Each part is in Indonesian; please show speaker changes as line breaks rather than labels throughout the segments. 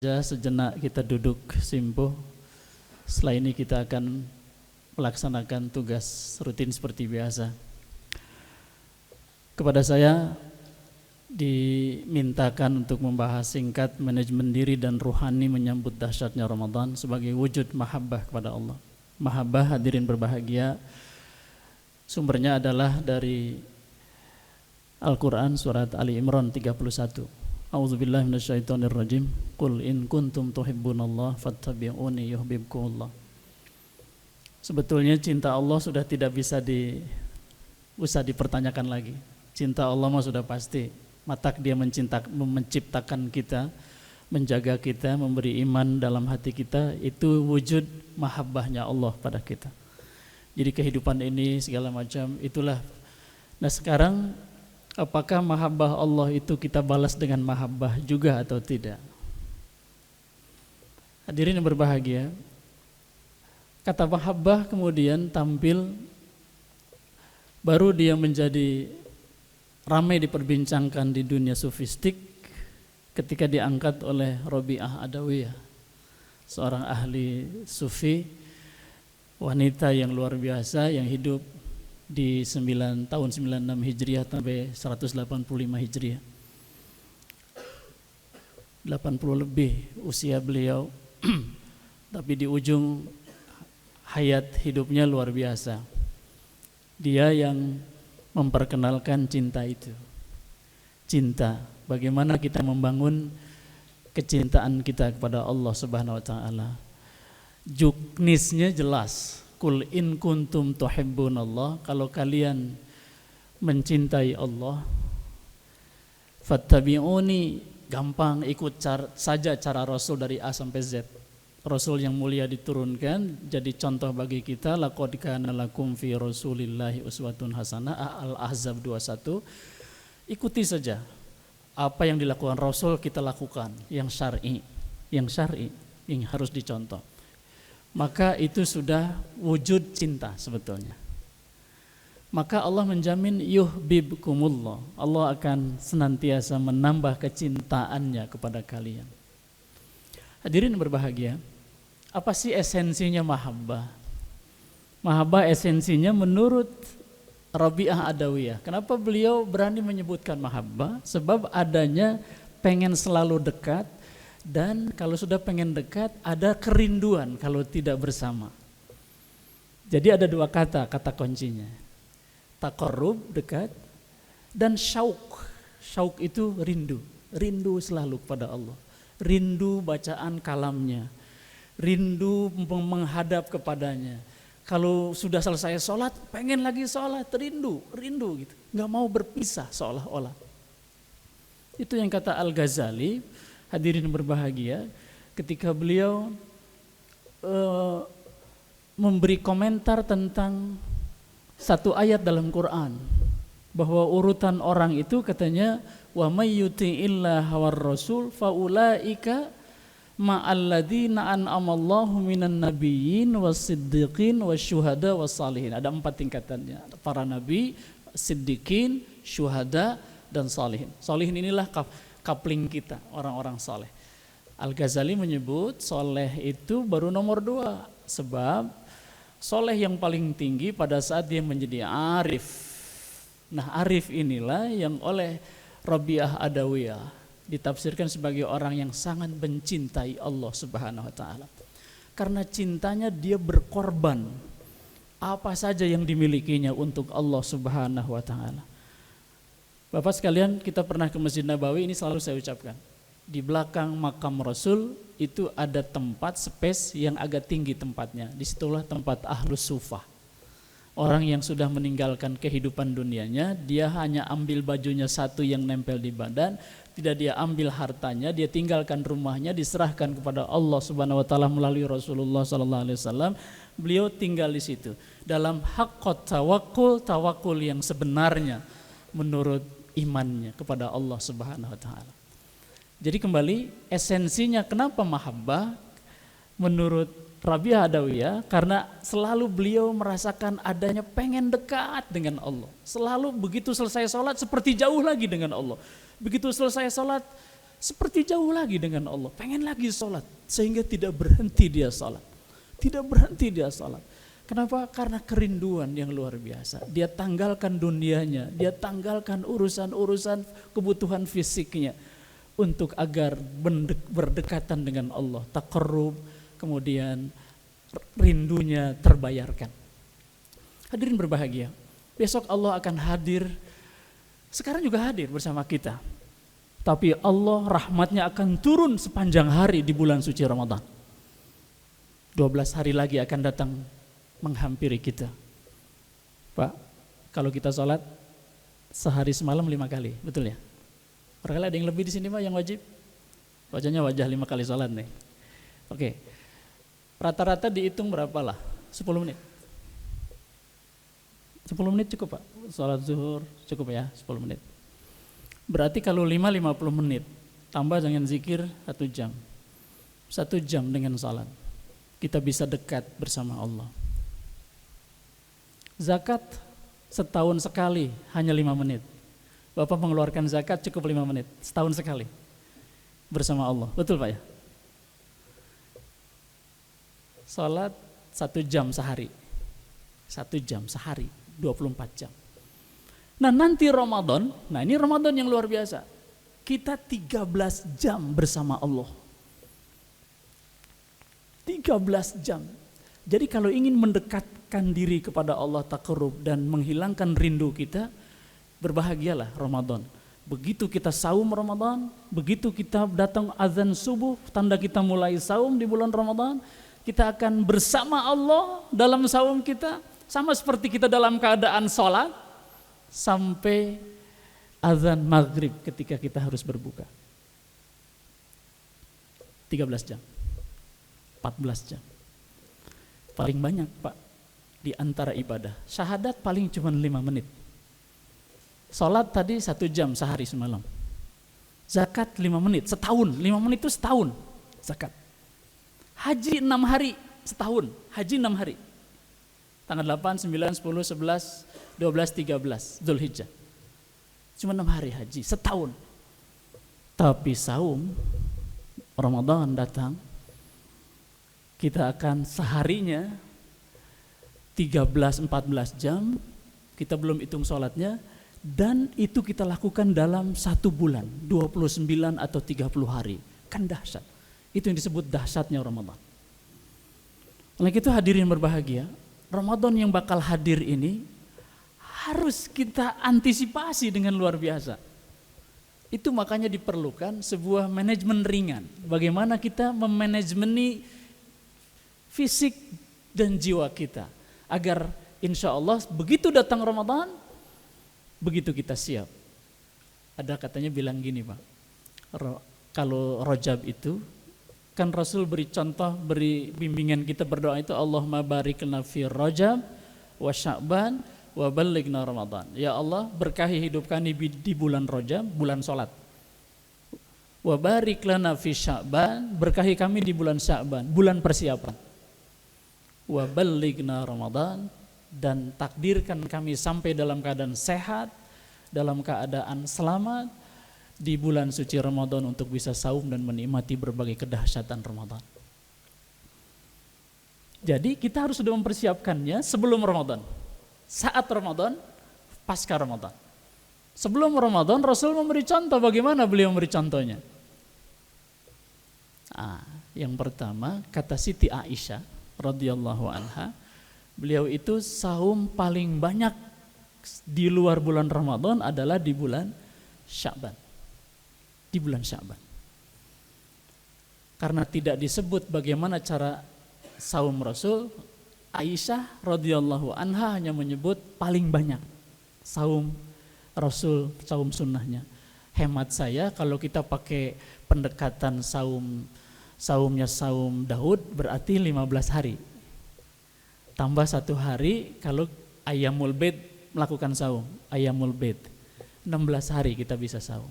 Sejenak kita duduk simpuh. Setelah ini kita akan melaksanakan tugas rutin seperti biasa. Kepada saya dimintakan untuk membahas singkat manajemen diri dan ruhani menyambut dahsyatnya Ramadan sebagai wujud mahabbah kepada Allah. Mahabbah, hadirin berbahagia, sumbernya adalah dari Al-Quran surat Ali Imran 31. A'udzubillahi minasyaitonirrajim. Qul in kuntum tuhibbunallah fattabi'uni yuhibbukumullah. Sebetulnya cinta Allah sudah tidak usah dipertanyakan lagi. Cinta Allah mah sudah pasti. Matak Dia menciptakan kita, menjaga kita, memberi iman dalam hati kita, itu wujud mahabbahnya Allah pada kita. Jadi kehidupan ini segala macam itulah. Nah sekarang apakah mahabbah Allah itu kita balas dengan mahabbah juga atau tidak? Hadirin yang berbahagia, kata mahabbah kemudian tampil, baru dia menjadi ramai diperbincangkan di dunia sufistik ketika diangkat oleh Rabi'ah Adawiyah, seorang ahli sufi, wanita yang luar biasa yang hidup di tahun 96 Hijriah sampai 185 Hijriah. 80 lebih usia beliau, tapi di ujung hayat hidupnya luar biasa. Dia yang memperkenalkan cinta itu. Cinta, bagaimana kita membangun kecintaan kita kepada Allah Subhanahu wa taala. Juknisnya jelas. Qul in kuntum tuhibbunallah, kalau kalian mencintai Allah, fattabi'uni, gampang ikut saja cara Rasul dari A sampai Z. Rasul yang mulia diturunkan jadi contoh bagi kita. Laqad kana lakum fi rasulillahi uswatun hasanah, Al-Ahzab 21. Ikuti saja apa yang dilakukan Rasul, kita lakukan yang syar'i, yang harus dicontoh. Maka itu sudah wujud cinta sebetulnya. Maka Allah menjamin yuhibbukumullah, Allah akan senantiasa menambah kecintaannya kepada kalian. Hadirin berbahagia, apa sih esensinya mahabbah? Mahabbah esensinya menurut Rabi'ah Adawiyah. Kenapa beliau berani menyebutkan mahabbah? Sebab adanya pengen selalu dekat, dan kalau sudah pengen dekat ada kerinduan kalau tidak bersama. Jadi ada dua kata kuncinya. Taqarrub, dekat, dan syauk. Syauk itu rindu selalu kepada Allah. Rindu bacaan kalamnya, rindu menghadap kepadanya. Kalau sudah selesai sholat, pengen lagi sholat, rindu gitu. Gak mau berpisah seolah-olah. Itu yang kata Al-Ghazali. Hadirin berbahagia, ketika beliau memberi komentar tentang satu ayat dalam Quran, bahwa urutan orang itu katanya wa may yuti'illah war rasul faulaika ma'alladzina an'amallahu minan nabiyyin was-siddiqin wasyuhada was-salihin. Ada 4 tingkatannya, para nabi, siddiqin, syuhada, dan salihin. Salihin inilah kapling kita, orang-orang soleh. Al-Ghazali menyebut soleh itu baru nomor 2, sebab soleh yang paling tinggi pada saat dia menjadi arif. Nah arif inilah yang oleh Rabi'ah Adawiyah ditafsirkan sebagai orang yang sangat mencintai Allah Subhanahu wa taala. Karena cintanya dia berkorban apa saja yang dimilikinya untuk Allah Subhanahu wa taala. Bapak sekalian, kita pernah ke Masjid Nabawi, ini selalu saya ucapkan. Di belakang makam Rasul itu ada tempat space yang agak tinggi tempatnya. Disitulah tempat ahlus sufah. Orang yang sudah meninggalkan kehidupan dunianya, dia hanya ambil bajunya satu yang nempel di badan, tidak dia ambil hartanya, dia tinggalkan rumahnya, diserahkan kepada Allah Subhanahu wa taala melalui Rasulullah sallallahu alaihi wasallam. Beliau tinggal di situ. Dalam haqqat tawakul yang sebenarnya menurut imannya kepada Allah Subhanahu wa taala. Jadi kembali esensinya kenapa mahabbah menurut Rabi'ah Adawiyah, karena selalu beliau merasakan adanya pengen dekat dengan Allah. Selalu begitu selesai sholat seperti jauh lagi dengan Allah. Begitu selesai sholat seperti jauh lagi dengan Allah, pengen lagi sholat, sehingga tidak berhenti dia sholat. Tidak berhenti dia sholat. Kenapa? Karena kerinduan yang luar biasa. Dia tanggalkan dunianya, dia tanggalkan urusan-urusan kebutuhan fisiknya untuk agar berdekatan dengan Allah, taqarrub, kemudian rindunya terbayarkan. Hadirin berbahagia, besok Allah akan hadir, sekarang juga hadir bersama kita. Tapi Allah rahmatnya akan turun sepanjang hari di bulan suci Ramadan. 12 hari lagi akan datang menghampiri kita. Pak, kalau kita sholat sehari semalam 5 kali, betul ya? Barangkali ada yang lebih di sini Pak yang wajib? Wajahnya wajah 5 kali sholat nih. Oke, rata-rata dihitung berapa lah? 10 menit. 10 menit cukup Pak? Sholat zuhur cukup ya 10 menit. Berarti kalau 50 menit, tambah dengan zikir 1 jam. 1 jam dengan salat, kita bisa dekat bersama Allah. Zakat setahun sekali hanya 5 menit. Bapak mengeluarkan zakat cukup 5 menit, setahun sekali bersama Allah. Betul Pak ya? Salat 1 jam sehari. 1 jam sehari, 24 jam. Nah nanti Ramadan, nah ini Ramadan yang luar biasa. Kita 13 jam bersama Allah. 13 jam. Jadi kalau ingin mendekatkan diri kepada Allah taqarrub dan menghilangkan rindu kita, berbahagialah Ramadan. Begitu kita saum Ramadan, begitu kita datang azan subuh, tanda kita mulai saum di bulan Ramadan, kita akan bersama Allah dalam saum kita, sama seperti kita dalam keadaan sholat, sampai azan maghrib ketika kita harus berbuka. 13 jam, 14 jam. Paling banyak Pak di antara ibadah. Syahadat paling cuma 5 menit. Salat tadi 1 jam sehari semalam. Zakat 5 menit, setahun. 5 menit itu setahun zakat. Haji 6 hari setahun, haji 6 hari. Tanggal 8, 9, 10, 11, 12, 13 Dzulhijjah. Cuma 6 hari haji setahun. Tapi saum Ramadan datang, kita akan seharinya 13-14 jam, kita belum hitung sholatnya, dan itu kita lakukan dalam 1 bulan, 29 atau 30 hari. Kan dahsyat. Itu yang disebut dahsyatnya Ramadan. Oleh itu hadirin berbahagia, Ramadan yang bakal hadir ini harus kita antisipasi dengan luar biasa. Itu makanya diperlukan sebuah manajemen ringan. Bagaimana kita memanajemeni fisik dan jiwa kita. Agar insya Allah begitu datang Ramadan, begitu kita siap. Ada katanya bilang gini Pak, kalau Rajab itu, kan Rasul beri contoh, beri bimbingan kita berdoa itu, Allahumma barik lana fi Rajab wa Sya'ban wa ballighna Ramadan. Ya Allah, berkahi hidup kami di bulan Rajab, bulan salat. Wa barik lana fi Sya'ban, berkahi kami di bulan Sya'ban, bulan persiapan. Wa ballighna Ramadan, dan takdirkan kami sampai dalam keadaan sehat, dalam keadaan selamat di bulan suci Ramadan untuk bisa saum dan menikmati berbagai kedahsyatan Ramadan. Jadi kita harus sudah mempersiapkannya sebelum Ramadan, saat Ramadan, pasca Ramadan. Sebelum Ramadan Rasul memberi contoh. Bagaimana beliau memberi contohnya? Yang pertama kata Siti Aisyah radhiyallahu anha, beliau itu saum paling banyak di luar bulan Ramadan adalah di bulan Sya'ban. Di bulan Sya'ban. Karena tidak disebut bagaimana cara saum Rasul, Aisyah radhiyallahu anha hanya menyebut paling banyak saum Rasul, saum sunnahnya. Hemat saya kalau kita pakai pendekatan saumnya saum Daud berarti 15 hari. Tambah 1 hari kalau Ayyamul Bid melakukan saum, Ayyamul Bid 16 hari kita bisa saum.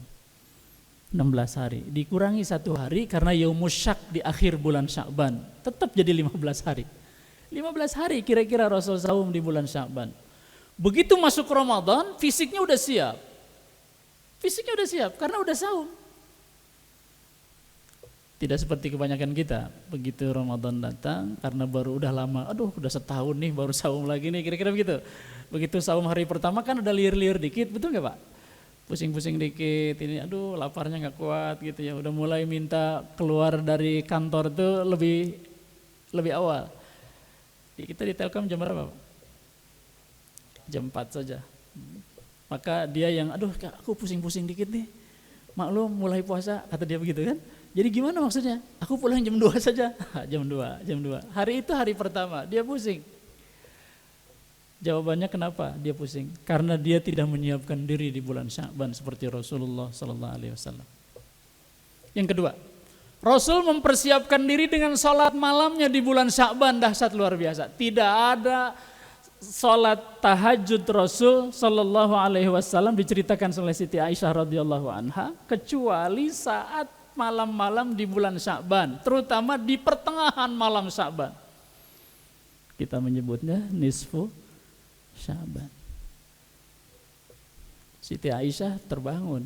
16 hari dikurangi 1 hari karena Yaumus Syak di akhir bulan Sya'ban, tetap jadi 15 hari. 15 hari kira-kira Rasul saum di bulan Sya'ban. Begitu masuk Ramadan, fisiknya udah siap. Fisiknya udah siap karena udah saum. Tidak seperti kebanyakan kita, begitu Ramadan datang karena baru udah lama, aduh udah setahun nih baru saum lagi nih, kira-kira begitu. Begitu saum hari pertama kan udah liur-liur dikit, betul nggak Pak? Pusing-pusing dikit, ini aduh laparnya nggak kuat gitu ya, udah mulai minta keluar dari kantor tuh lebih awal. Kita di Telkom jam berapa Pak? Jam 4 saja. Maka dia yang aduh aku pusing-pusing dikit nih, maklum mulai puasa, kata dia begitu kan. Jadi gimana maksudnya? Aku pulang jam 2 saja. jam 2. Hari itu hari pertama, dia pusing. Jawabannya kenapa dia pusing? Karena dia tidak menyiapkan diri di bulan Sya'ban seperti Rasulullah sallallahu alaihi wasallam. Yang kedua, Rasul mempersiapkan diri dengan salat malamnya di bulan Sya'ban, dahsyat luar biasa. Tidak ada salat tahajud Rasul sallallahu alaihi wasallam diceritakan oleh Siti Aisyah radhiyallahu anha kecuali saat malam-malam di bulan Sya'ban, terutama di pertengahan malam Sya'ban. Kita menyebutnya nisfu Sya'ban. Siti Aisyah terbangun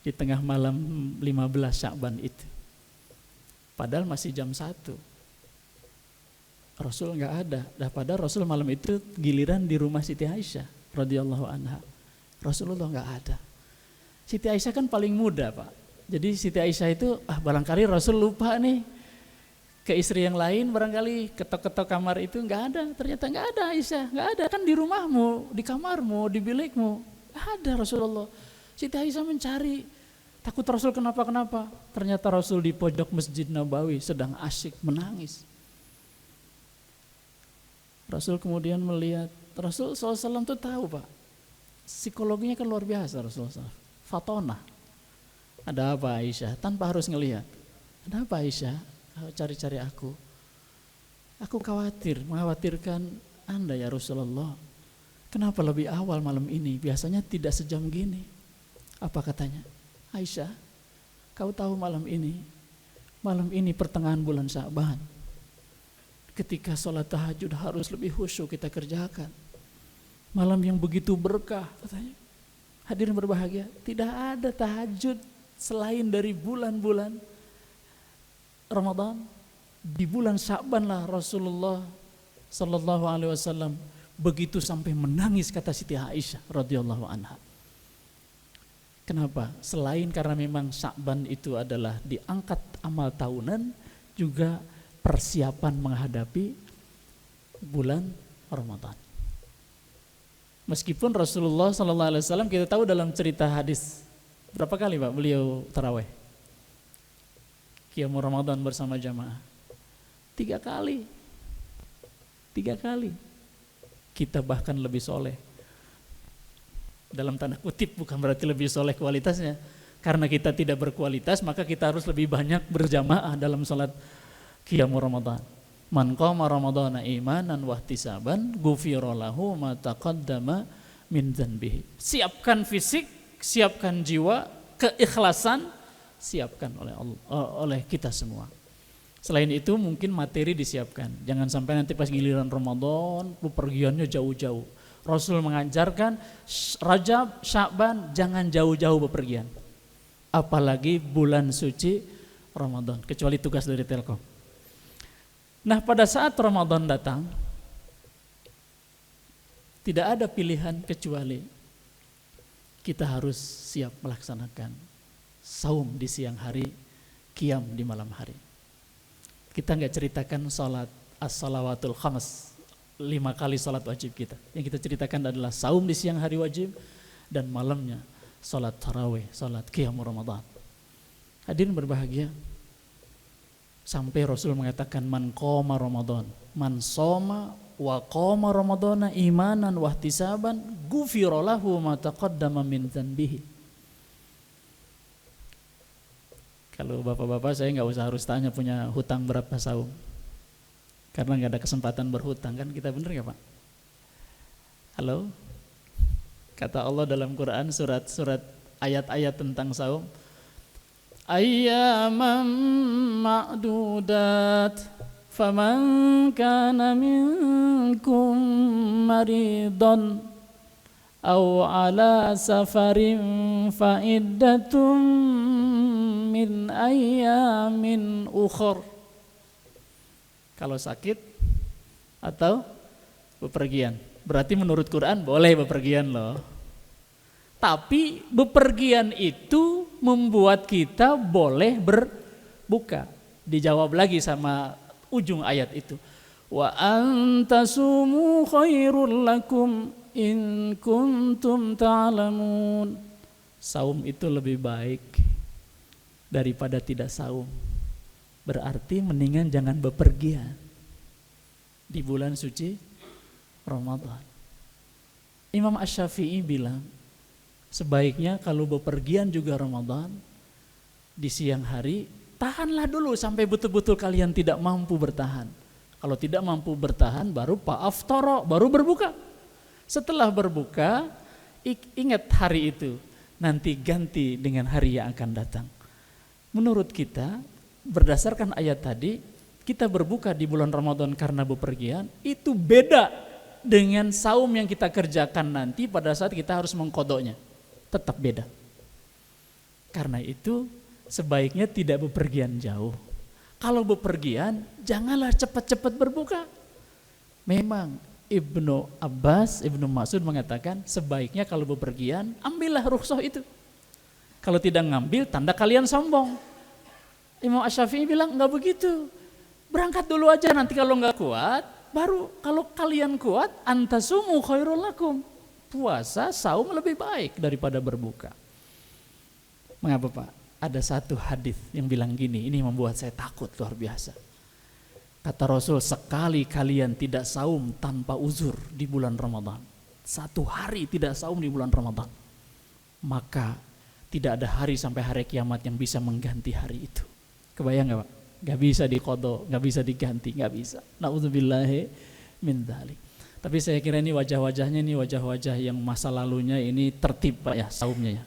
di tengah malam 15 Sya'ban itu. Padahal masih jam 1. Rasul enggak ada. Padahal Rasul malam itu giliran di rumah Siti Aisyah radhiyallahu anha. Rasulullah enggak ada. Siti Aisyah kan paling muda, Pak. Jadi Siti Aisyah itu barangkali Rasul lupa nih ke istri yang lain, barangkali ketok-ketok kamar itu enggak ada. Ternyata enggak ada Aisyah, enggak ada, kan di rumahmu, di kamarmu, di bilikmu. Enggak ada Rasulullah. Siti Aisyah mencari, takut Rasul kenapa-kenapa. Ternyata Rasul di pojok Masjid Nabawi sedang asyik menangis. Rasul kemudian melihat, Rasul SAW itu tahu Pak, psikologinya kan luar biasa Rasulullah SAW. Fatonah. Ada apa Aisyah? Tanpa harus ngelihat. Ada apa Aisyah? Cari-cari aku. Aku mengkhawatirkan Anda ya Rasulullah. Kenapa lebih awal malam ini? Biasanya tidak sejam gini. Apa katanya? Aisyah, kau tahu malam ini pertengahan bulan Sya'ban. Ketika sholat tahajud harus lebih khusyuk kita kerjakan. Malam yang begitu berkah katanya. Hadirin berbahagia, tidak ada tahajud selain dari bulan-bulan Ramadan. Di bulan Sya'ban lah Rasulullah sallallahu alaihi wasallam begitu sampai menangis, kata Siti Aisyah radhiyallahu anha. Kenapa? Selain karena memang Sya'ban itu adalah diangkat amal tahunan, juga persiapan menghadapi bulan Ramadan. Meskipun Rasulullah sallallahu alaihi wasallam kita tahu dalam cerita hadis, berapa kali Pak beliau tarawih? Qiyamul Ramadan bersama jamaah. 3 kali. Kita bahkan lebih soleh. Dalam tanda kutip, bukan berarti lebih soleh kualitasnya. Karena kita tidak berkualitas, maka kita harus lebih banyak berjamaah dalam salat Qiyamul Ramadan. Man qama ramadhana imanan wahtisaban ghufira lahu ma taqaddama min dzanbihi. Siapkan fisik, siapkan jiwa, keikhlasan siapkan oleh kita semua. Selain itu mungkin materi disiapkan. Jangan sampai nanti pas giliran Ramadan pergiannya jauh-jauh. Rasul mengajarkan Rajab, Sya'ban jangan jauh-jauh bepergian. Apalagi bulan suci Ramadan, kecuali tugas dari Telkom. Nah, pada saat Ramadan datang tidak ada pilihan kecuali kita harus siap melaksanakan saum di siang hari, qiyam di malam hari. Kita enggak ceritakan salat as-salawatul khams, 5 kali salat wajib kita. Yang kita ceritakan adalah saum di siang hari wajib dan malamnya salat tarawih, salat qiyamul Ramadan. Hadirin berbahagia, sampai Rasul mengatakan man qoma Ramadan, man soma wa qoma Ramadana imanan wahtisaban ghufira lahu ma taqaddama min dzanbihi. Kalau bapak-bapak saya enggak usah harus tanya punya hutang berapa saum. Karena enggak ada kesempatan berhutang, kan kita, bener enggak Pak? Halo? Kata Allah dalam Quran surat ayat-ayat tentang saum, ayyaman ma'dudat faman kana minkum maridan aw ala safarin fa iddatum min ayyamin ukhur. Kalau sakit atau bepergian. Berarti menurut Quran boleh bepergian loh. Tapi bepergian itu membuat kita boleh berbuka. Dijawab lagi sama ujung ayat itu. Wa antasumu khairul lakum in kuntum ta'lamun. Saum itu lebih baik daripada tidak saum. Berarti mendingan jangan bepergian di bulan suci Ramadan. Imam Asy-Syafi'i bilang, sebaiknya kalau bepergian juga Ramadan, di siang hari, tahanlah dulu sampai betul-betul kalian tidak mampu bertahan. Kalau tidak mampu bertahan, baru fa'aftara, baru berbuka. Setelah berbuka, ingat hari itu, nanti ganti dengan hari yang akan datang. Menurut kita, berdasarkan ayat tadi, kita berbuka di bulan Ramadan karena bepergian, itu beda dengan saum yang kita kerjakan nanti pada saat kita harus mengkodoknya. Tetap beda. Karena itu sebaiknya tidak bepergian jauh. Kalau bepergian janganlah cepat-cepat berbuka. Memang Ibnu Abbas, Ibnu Mas'ud mengatakan sebaiknya kalau bepergian ambillah rukhsah itu. Kalau tidak ngambil tanda kalian sombong. Imam Asy-Syafi'i bilang enggak begitu. Berangkat dulu aja, nanti kalau enggak kuat baru, kalau kalian kuat antasumu khairul lakum. Puasa, saum lebih baik daripada berbuka. Mengapa Pak? Ada satu hadis yang bilang gini, ini membuat saya takut luar biasa. Kata Rasul, sekali kalian tidak saum tanpa uzur di bulan Ramadan, satu hari tidak saum di bulan Ramadan, maka tidak ada hari sampai hari kiamat yang bisa mengganti hari itu. Kebayang gak Pak? Gak bisa diqadha, gak bisa diganti, gak bisa. Na'udzubillahi min dzalik. Tapi saya kira ini wajah-wajahnya, ini wajah-wajah yang masa lalunya ini tertib Pak ya, saumnya ya.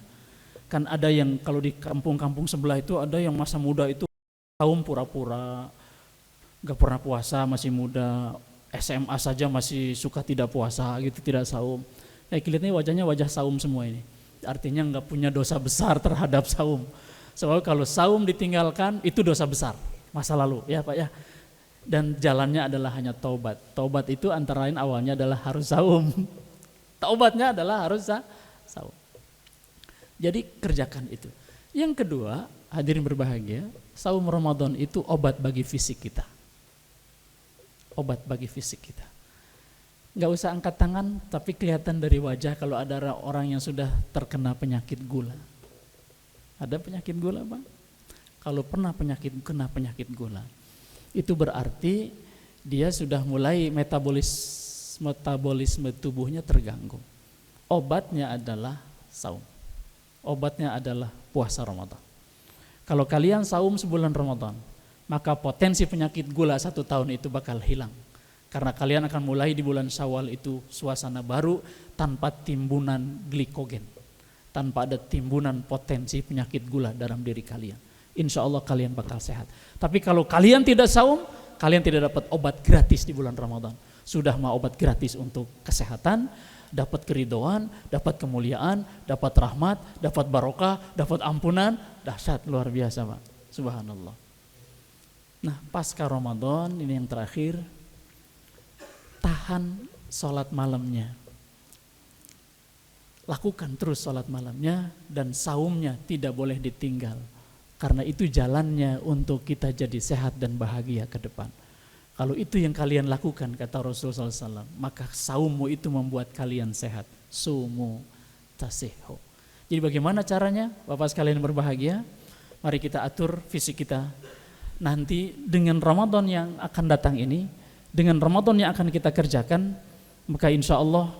Kan ada yang kalau di kampung-kampung sebelah itu ada yang masa muda itu saum pura-pura, gak pernah puasa, masih muda, SMA saja masih suka tidak puasa gitu, tidak saum. Kelihatannya wajahnya wajah saum semua ini. Artinya gak punya dosa besar terhadap saum. Sebab kalau saum ditinggalkan itu dosa besar masa lalu ya Pak ya. Dan jalannya adalah hanya taubat. Taubat itu antara lain awalnya adalah harus saum. Taubatnya adalah harus saum. Jadi kerjakan itu. Yang kedua, hadirin berbahagia, saum Ramadan itu obat bagi fisik kita. Obat bagi fisik kita. Gak usah angkat tangan, tapi kelihatan dari wajah kalau ada orang yang sudah terkena penyakit gula. Ada penyakit gula Pak? Kalau pernah kena penyakit gula, itu berarti dia sudah mulai metabolisme tubuhnya terganggu. Obatnya adalah saum. Obatnya adalah puasa Ramadan. Kalau kalian saum sebulan Ramadan, maka potensi penyakit gula 1 tahun itu bakal hilang. Karena kalian akan mulai di bulan Syawal itu suasana baru tanpa timbunan glikogen, tanpa ada timbunan potensi penyakit gula dalam diri kalian. Insya Allah kalian bakal sehat. Tapi kalau kalian tidak saum, kalian tidak dapat obat gratis di bulan Ramadan. Sudah mah obat gratis untuk kesehatan, dapat keridhaan, dapat kemuliaan, dapat rahmat, dapat barokah, dapat ampunan, dahsyat luar biasa Pak. Subhanallah. Nah, pasca Ramadan ini yang terakhir, tahan sholat malamnya. Lakukan terus sholat malamnya dan saumnya tidak boleh ditinggal. Karena itu jalannya untuk kita jadi sehat dan bahagia ke depan. Kalau itu yang kalian lakukan, kata Rasulullah SAW, maka saummu itu membuat kalian sehat. Sumu tasihhu. Jadi bagaimana caranya Bapak sekalian berbahagia? Mari kita atur fisik kita. Nanti dengan Ramadan yang akan datang ini, dengan Ramadan yang akan kita kerjakan, maka insya Allah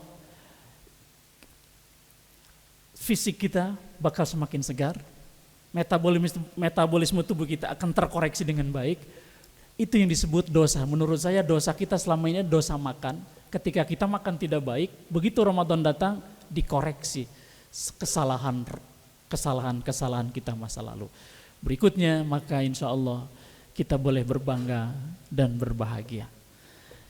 fisik kita bakal semakin segar. Metabolisme tubuh kita akan terkoreksi dengan baik. Itu yang disebut dosa. Menurut saya dosa kita selama ini dosa makan. Ketika kita makan tidak baik, begitu Ramadan datang dikoreksi kesalahan kita masa lalu. Berikutnya maka insya Allah kita boleh berbangga dan berbahagia.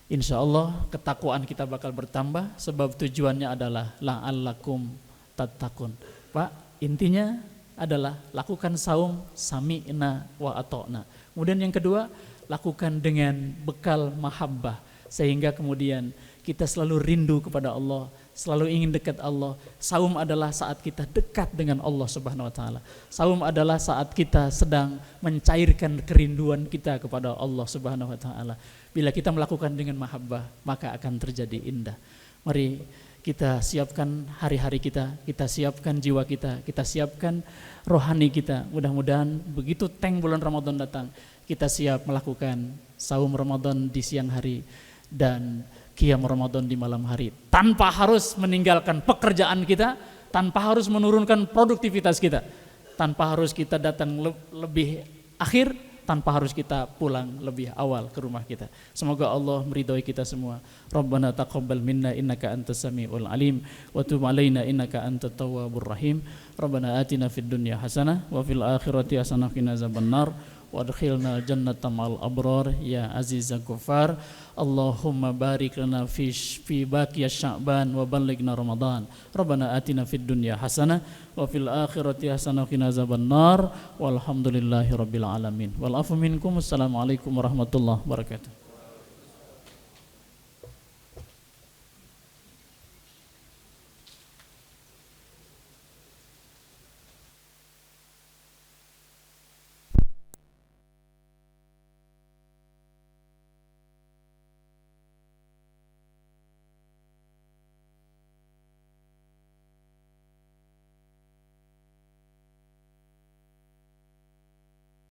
Insya Allah ketakwaan kita bakal bertambah sebab tujuannya adalah la'allakum tattaqun. Pak, intinya adalah lakukan saum sami'na wa ata'na. Kemudian yang kedua, lakukan dengan bekal mahabbah, sehingga kemudian kita selalu rindu kepada Allah, selalu ingin dekat Allah. Saum adalah saat kita dekat dengan Allah Subhanahu wa taala. Saum adalah saat kita sedang mencairkan kerinduan kita kepada Allah Subhanahu wa taala. Bila kita melakukan dengan mahabbah, maka akan terjadi indah. Mari kita siapkan hari-hari kita siapkan jiwa kita siapkan rohani kita. Mudah-mudahan begitu teng bulan Ramadan datang, kita siap melakukan saum Ramadan di siang hari dan qiyam Ramadan di malam hari, tanpa harus meninggalkan pekerjaan kita, tanpa harus menurunkan produktivitas kita, tanpa harus kita datang lebih akhir, tanpa harus kita pulang lebih awal ke rumah kita. Semoga Allah meridhai kita semua. Rabbana taqabbal minna innaka antas samiul alim wa tub alaina innaka antat tawwabur rahim. Rabbana atina fid dunya hasanah wa fil akhirati hasanah wa qina azabannar. Wadkhilna jannata ma'al abrar ya aziz ghafar. Allahumma barik lana fi baqiyah sya'ban wa ballighna ramadan. Rabbana atina fid dunya hasanah wa fil akhirati hasanah wa qina azabannar. Walhamdulillahi rabbil alamin. Wal afu minkum. Assalamualaikum warahmatullahi wabarakatuh.